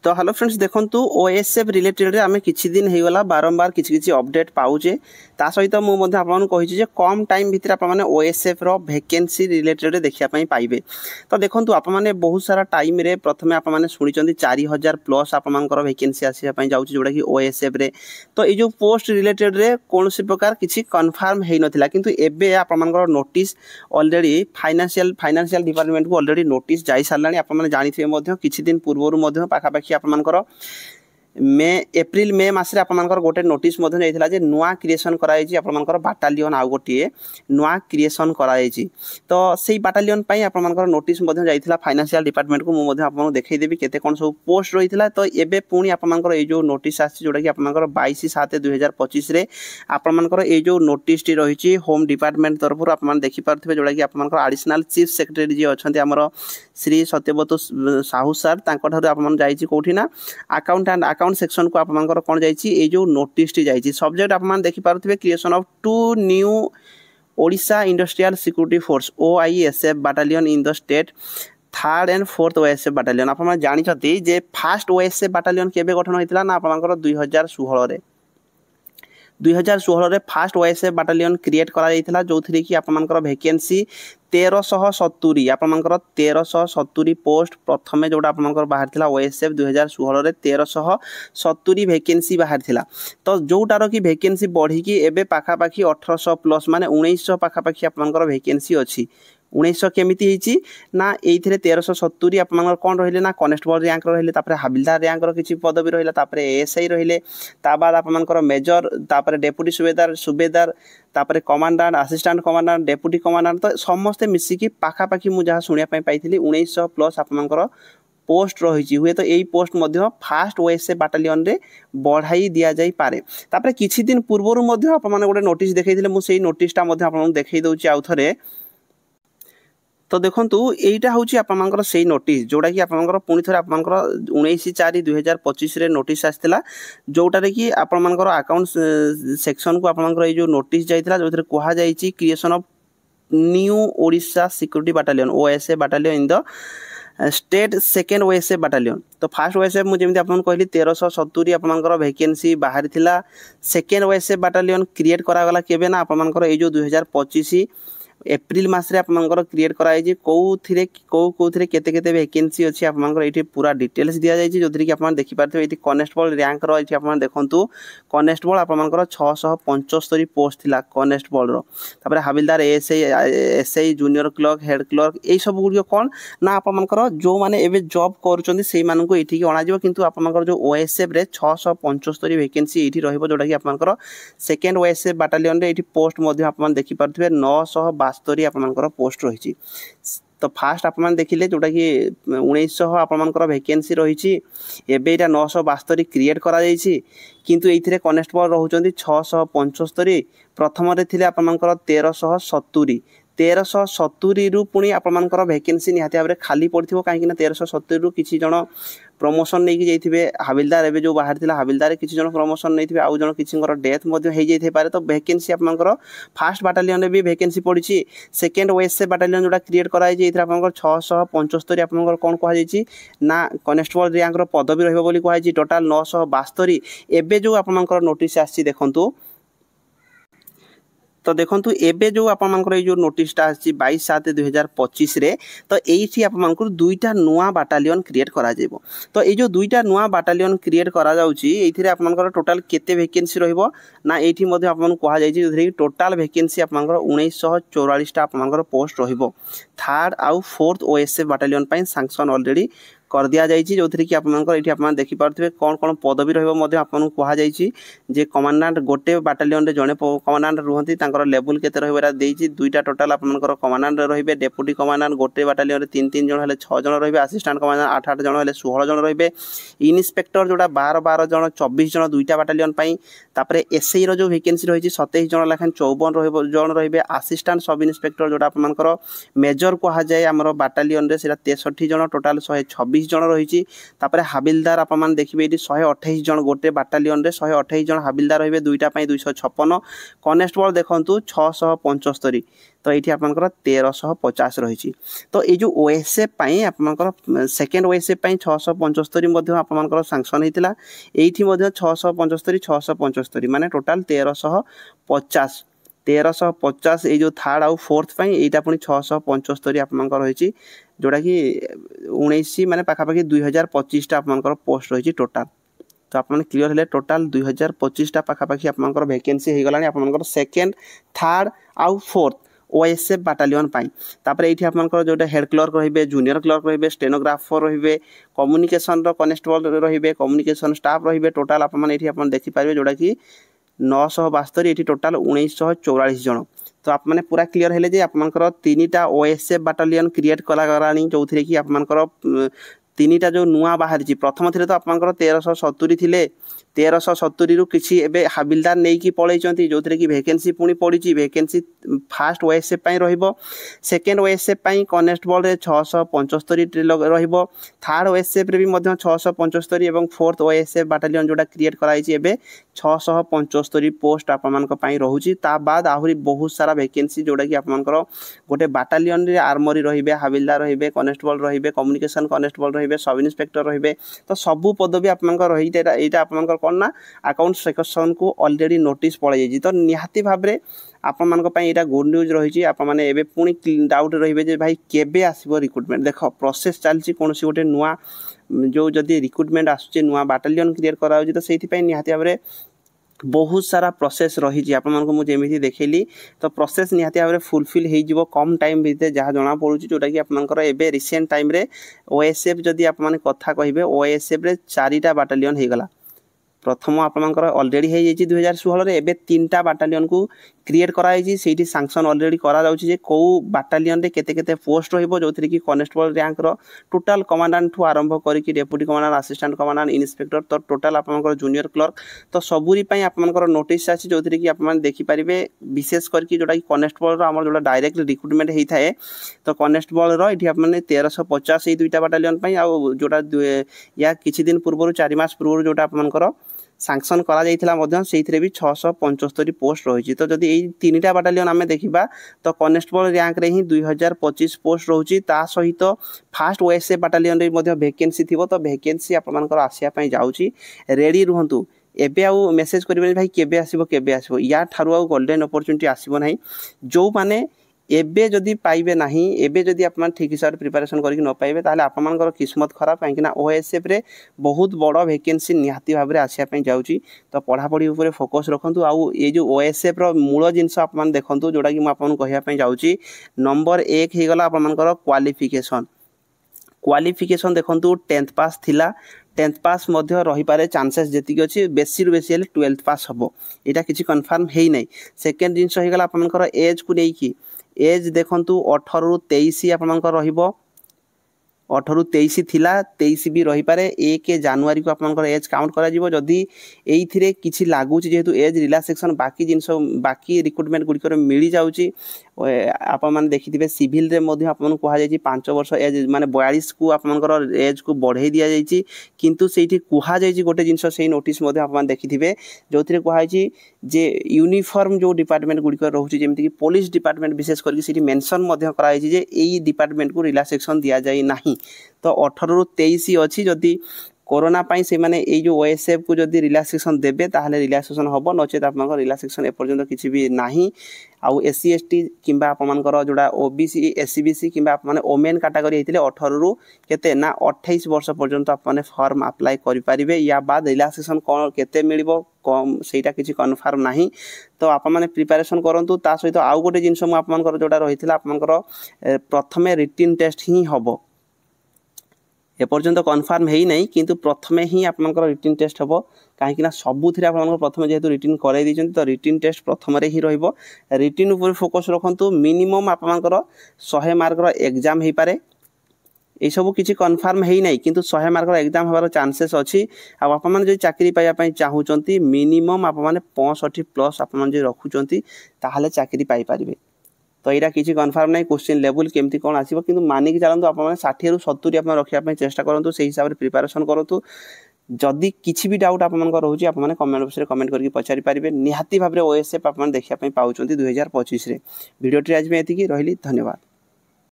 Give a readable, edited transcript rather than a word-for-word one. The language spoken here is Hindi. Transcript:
तो हेलो फ्रेंड्स देखंतु ओएसएफ रिलेटेड आम किछि दिन हो गला बारंबार किछि अपडेट पाउचे ता सहित मु मध्ये आपन कहिछि जे कम टाइम भितर आपन माने ओएसएफ रो वैकेंसी रिलेटेड देखिया पई पाइबे। तो देखंतु आपन माने बहुत सारा टाइम रे प्रथमे आपन माने सुनिचंदी 4000 प्लस आपन मानकर वैकेंसी आसीया पई जाउछि जोडा कि ओएसएफ रे। तो ए जो पोस्ट रिलेटेड रे कोनोसी प्रकार किछि कंफर्म हेइ नथिला किंतु एबे आपन मानकर नोटिस ऑलरेडी फाइनेंशियल डिपार्टमेंट को ऑलरेडी नोटिस जाई सारलानी। आपन माने जानिथिबे मध्ये किछि दिन पूर्वरु मध्ये पाखापाखि आपनकर एप्रिल मे मासरे आपनकर गोटे नोटिस मध्ये जाइथिला जे नुआ क्रिएशन कराइछि आपनकर बाटालियन आउ गोटे नुआ क्रिएशन कराइछि। तो सेही बाटालियन पई आपनकर नोटिस मध्ये जाइथिला फाइनेंशियल डिपार्टमेंट को मु मध्ये आपन देखाइ देबी केते कोन सब पोस्ट रहिथिला। तो एबे पुनी आपनकर ए जो नोटिस आछि जोडा कि आपनकर 22/7/2025 रे आपनकर ए जो नोटिस टी रहिछि होम डिपार्टमेंट तरफरु आपन देखि पारथिबे जोडा कि आपनकर एडिशनल चीफ सेक्रेटरी जे अछन्ती हमर श्री सत्यव्रत साहू सर तांको ठारू आपन जाइछि कोठी ना अकाउंट एंड अकाउंट सेक्शन को आपनकर कोन जाइछि ए जो नोटिस टी जाइछि सब्जेक्ट आपन देखि पारथिबे creation of 2 new Odisha industrial security force OISF battalion in the state 3rd and 4th OSF battalion. आपन जानि छथि जे फर्स्ट ओएसएफ बाटालियन केबे गठन होइतिला ना आपनकर 2016 रे 2016 रे फर्स्ट ओएसएफ बाटालियन क्रिएट करा जाइतिला जोथि कि आपनकर वैकेंसी 1370 आपनकर 1370 पोस्ट प्रथमे जोडा आपनकर बाहर थिला ओएसएफ 2016 रे 1370 वैकेंसी बाहर थिला। तो जोटारो कि वैकेंसी बढ़ी कि एबे पाखा पाखी 1800 प्लस माने 1900 पाखा पाखी आपनकर वैकेंसी अछि। 1900 केमिति हिची ना एइथिरे 1370 आपनकर कोन रहिले ना कांस्टेबल रैंक रहिले तापरे हविलदार रैंक रो किछि पदवी रहिले तापरे एएसआई रहिले ता बाद आपनकर मेजर तापरे डेप्यूटी सुबेदार तापरे commandant assistant commandant deputy commandant. तो समस्त मिसी कि पाखा पाखी मु जहा सुनिया पई पाइथिली 1900 प्लस आपनकर पोस्ट रही हुए। तो यही पोस्ट मध्य फास्ट ओएसएफ बाटालियन रे बढ़ाई दिया जाई पारे। तापरे किछि दिन पूर्वरु मध्य आप माने गोटे नोटिस देखैथिले मु सेही नोटिसटा मध्य आपन देखै दउची आउ थरे। तो देखंतु एटा होची आपनकर सेही नोटिस जोडा कि आपनकर पुनी थरे आपनकर 19/4/2025 रे नोटिस आस्थिला जोटा रे कि आपनकर अकाउंट सेक्शन को आपनकर ए जो नोटिस जाइथिला जोथरे कोहा जाईची creation of new Odisha security battalion OSF battalion in the state second OSF battalion. तो फर्स्ट ओएसएफ मु जेमति आपन कहली 1370 आपनकर वैकेंसी बाहर थिला। सेकेंड ओएसएफ बाटालियन क्रिएट करा गला केबे ना आपनकर ए जो 2025 एप्रिल मासरे आपनकर क्रिएट कराई जे कोथिरे केते वैकेंसी अछि आपनकर एठी पूरा डिटेल्स दिया जाई छै जोथि कि आपन देखि पारथे। एठी कांस्टेबल रैंक रो एठी आपन देखंतु कांस्टेबल आपनकर 675 पोस्ट थिला कांस्टेबल रो। तापर havildar ASI junior clerk head clerk ए सब गुडियो कोन ना आपनकर जो माने एबे जॉब करचोंदी सेही मानन को एठी कि अणा जिवो किंतु आपनकर जो ओएसएफ रे 675 वैकेंसी एठी रहइबो जोडा कि आपनकर सेकेंड ओएसएफ बाटालियन रे एठी पोस्ट मध्ये आपन देखि पारथबे 972 आपनकर पोस्ट रहिछि। तो फास्ट आपन देखिले जोटा कि 1900 आपनकर वैकेंसी रहिछि एबे एटा 972 क्रिएट करा जाईछि किंतु एथिरे कांस्टेबल रहउचंदी 675 प्रथम रे थिले आपनकर 1370 रु पुनी आपनकर वैकेंसी निहाती भाबरे खाली पड़थिबो काहे कि ना 1370 रु किछि जण प्रमोशन नै कि जाइथिबे हविलदार एबे जो बाहर थिला हविलदार किछि जण प्रमोशन नैथिबे आउ जण किछिंकर डेथ मध्ये हे जाइथे पारे। तो वैकेंसी आपनकर फर्स्ट बाटालियन रे भी वैकेंसी पड़िछि। सेकेंड ओएसएफ बाटालियन जोडा क्रिएट कराई जे इथरा आपनकर 675 आपनकर कोन कोहा जाइछि ना कांस्टेबल रैंक रो पदवी रहइबो बोली कोहा जाइछि टोटल 972। एबे जो आपनकर नोटिस आछि देखंतु तो देखंतु एबे जो आपनकर जो नोटिसटा आछि 22/7/2025 रे। तो एठी आपनकर दुईटा नुआ बाटालियन क्रिएट करा जेबो। तो ए जो दुईटा नुआ बाटालियन क्रिएट करा जाउची एथिरे आपनकर टोटल केते वैकेंसी रहइबो ना एठी मध्ये आपन कोहा जाइछि जोथि टोटल वैकेंसी आपनकर 1944 टा आपनकर पोस्ट रहइबो। 3rd आउ 4th ओएसएफ बाटालियन पई सैंक्शन ऑलरेडी कर दिया जाइछि जोथि कि आपनकर एठी आपन देखि पारथिबे कोन पदवी रहइबो मध्ये आपन कोहा जाइछि जे कमांडेंट गोटे बाटालियन रे जणे कमांडेंट रहंती तांकर लेवल केते रहइबा देइछि दुईटा टोटल आपनकर कमांडेंट रहिबे डेप्यूटी कमांडेंट गोटे बाटालियन रे 3 जण हेले 6 जण रहिबे असिस्टेंट कमांडेंट 8 जण हेले 16 जण रहिबे इन्स्पेक्टर जोडा 12 जण 24 जण दुईटा बाटालियन पई। तापरे एसआई रो जो वैकेंसी रहिछि 27 जण लाखन 54 जण रहिबे असिस्टेंट सब इन्स्पेक्टर जोडा आपनकर मेजर कोहा जाय हमर बाटालियन रे सेटा 63 जण टोटल 126 जन रही हाबिलदार आपने देखिए ये 128 जन गोटे बाटालियन रे 128 जन हाबिलदार रही दुईटा 256 कनेस्टेबल देखूँ 675 तो ये आपंकर 1350 रही तो ये जो ओएसएफ आपंकर सेकेंड ओएसएफ 675 आपंकर सांक्शन होता ये 675 675 माने टोटाल 1350 ये जो थर्ड आउ फोर्थ यहाँ पुणी 675 आपंकर रही जोटा कि 19 माने पाखापाखि 2025 आपंकर पोस्ट रही टोटाल तो आप क्लियर है टोटाल 2025 पाखापाखि आपंकर वैकेंसी हो गला आपंकर सेकेंड थर्ड आउ फोर्थ ओएसएफ बाटालियन तापर ये आपंकर जोटा हेड क्लर्क रे जूनियर क्लर्क रे स्टेनोग्राफर रे कम्युनिकेशन कनेस्टेबल रे कम्युनिकेशन स्टाफ रे टोटाल आपने देखिपारे जोटा कि 972 ये टोटाल 1944 जन तो आप मैंने पूरा क्लियर है जे आपंकर 3टा ओएसएफ बाटालियन क्रिएट करानी जो थी कि आपंकर 3टा जो नुआ बाहरी प्रथम थे तो आपंकर 1370 थे 1370 रु किसी एबे हाबिलदार नहीं कि पलैंती जो थी कि वैकेंसी पुणी पड़ी vacancy fast OSF second OSF constable 675 third OSF रे भी 675 और फोर्थ ओएसएफ बाटालियन जोटा क्रिएट कराई 675 पोस्ट आपण रोचे ता बाद आहरी बहुत सारा वैकेंसी जोटा कि आपंकर गोटे बाटालियन रे आर्मरी रही हाबिलदार रही कनेस्टेबल रही कम्युनिकेशन कनेस्टेबल रही सब इन्स्पेक्टर रही तो सबू पदवी आपंकर रही यहाँ आपंकर कौन ना अकाउंट सेक्शन को ऑलरेडी नोटिस पड़े जाइए तो निहाती भाव में आपण यहाँ गुड न्यूज रही आपने एवं पुणी डाउट रे भाई केबे आसो रिक्रुटमेंट देख प्रोसेस चलती कौन गोटे नुआ जो जदि रिक्रुटमेंट आसूँ नुआ बाटालियन क्रिएट कराऊँ तो से निहाती भाव में बहुत सारा प्रोसेस रही आपको देखली तो प्रोसेस निहाती भाव में फुलफिल हो कम टाइम भितर जहाँ जना पड़ू जोटा कि आपंकर एवं रिसेंट टाइम रे ओएसएफ जदि आपने कथा कहे ओएसएफ रे 4टा बाटालियन हो गला प्रथम आपंकर ऑलरेडी हो 2016 एवं 3टा बाटालियन को क्रिएट कराई से सांक्शन ऑलरेडी करा कौ बाटालियन रे केते केते पोस्ट रहिबो जो थी कि कनेस्टेबल रैंक रो टोटाल कमांडेंट ठू आरंभ करके deputy commandant assistant commandant inspector तो टोटाल आपंकर जूनियर क्लर्क तो सबूरी आपंकर नोटिस आसी जो थी कि आप देखिपारे विशेष करके जोटा कि कनेस्टेबल आम जो डायरेक्ट रिक्रुटमेंट होता है तो कनेस्टेबल ये आपने 1350 ये 2टा बाटालियन जोटा या किछि दिन पूर्व 4 मास पूर्व जोटा आपंकर सांक्शन करा भी 675 पोस्ट रही तो जदि यही 3टा बाटालियन आम देखा तो कनेस्टेबल रैंक रे ही 2025 पोस्ट रही सहित फास्ट ओएसएफ बाटालियन रे वैकेंसी थी तो वैकेंसी आपंकर आसापी जाऊँगी रेडी रुहतु एबे आउ मेसेज करेंगे भाई केबे आसो या ठारू आउ गोल्डन अपॉर्चुनिटी आसब ना जो माने एबे जदि पाइबे नाही एबे जदि आप ठीक हिसाब से प्रिपरेशन करके न पाइबे ताले आपनकर किस्मत खराब कहीं ओएसएफ रे बहुत बड़ वैकेंसी निहाती भाव में आसापी जाऊँगी तो पढ़ापढ़ी उपर फोकस रखु आउ ये जो ओएसएफ रो मूल जिनस आप देखूँ जोटा कि मुझे कहवाई जाऊँगी नंबर 1 हो गला आपनकर क्वालिफिकेशन देखूँ 10th पास थिला 10th पास रही पारे चांसेस जी अच्छी बेसी बेसी 12th पास हम यहाँ किसी कन्फर्म है नहीं सेकेंड जिनस हो गला आपनकर एज को लेकिन एज देखूँ 18 रु 23 आपंकर 18 रु 23 थिला 23 भी रही पारे 1 जनवरी को आपंकर एज काउंट करा जदि ये किसी लगुच जेहेतु एज रिलैक्सेशन बाकी जिनस बाकी रिक्रुटमेंट गुड़िक मिल जाऊँगी आप देखिए सिविल रे आपको कहुई 5 वर्ष एज माने 42 को आपंकर एज को बढ़े दि जाइए किंतु से कहुई गोटे जिनस से नोटिस आप देखिए जो थी कहुई जे यूनिफॉर्म जो डिपार्टमेंट गुड़िक रोचे जमीक कि पुलिस डिपार्टमेंट विशेष करके मेंशन कराई जे डिपार्टमेंट को रिलैक्सेशन दि जाए ना तो 18 रु 23 अच्छी जदि कोरोना से माने ये जो ओएसएफ को जदि रिलैक्सेशन देबे ताहले रिलैक्सेशन हम नचेत आप रिलैक्सेशन एपर्यंत किसी भी नाही आउ एससी एसटी किंबा आपमनकर जोड़ा ओबीसी एससीबीसी किंबा आप माने ओमेन कैटेगरी होते 18 रु केते ना 28 वर्ष पर्यंत आप माने फॉर्म अप्लाई करि परिबे या बाद रिलैक्सेशन कोन केते मिलिबो कम सेटा किसी कन्फर्म नाही तो आप माने प्रिपरेशन करंतु ता सहित आउ गोटे जिंस मु आपमनकर जोड़ा रहिथिला आपमनकर प्रथमे रिटन टेस्ट ही हबो एपर्यंत कन्फर्म है नहीं किंतु प्रथमे ही आपनकर रिटन टेस्ट हम कहीं सबुथ आप प्रथम जेहेतु रिटन कराई तो रिटन टेस्ट प्रथम ही रहिबो रिटन उपर फोकस रखु मिनिमम आपनकर 100 मार्कर एग्जाम हो पारे ये सब किसी कन्फर्म है नहीं किंतु 100 मार्कर एग्जाम हमार चांसेस अच्छी आप चाकरी पाइबा चाहूँगी मिनिमम आप 65 प्लस आप रखुंट ताहले चाकरी पाई परिबे तो यहाँ किसी कन्फर्म नहीं क्वेश्चन लेवल केमती कौन आसो कि मानिक चलते आप 60 ରୁ 70 आप रखापी चेष्टा करूँ से हिसाब से प्रिपेरेसन करूँ जदि किसी भी डाउट आप रोचे आप कमेंट बॉक्स में कमेंट करके पचारि पारे निहाती भाव में ओएसएफ आप देखा पाँच 2025 वीडियो आज में एति रही धन्यवाद।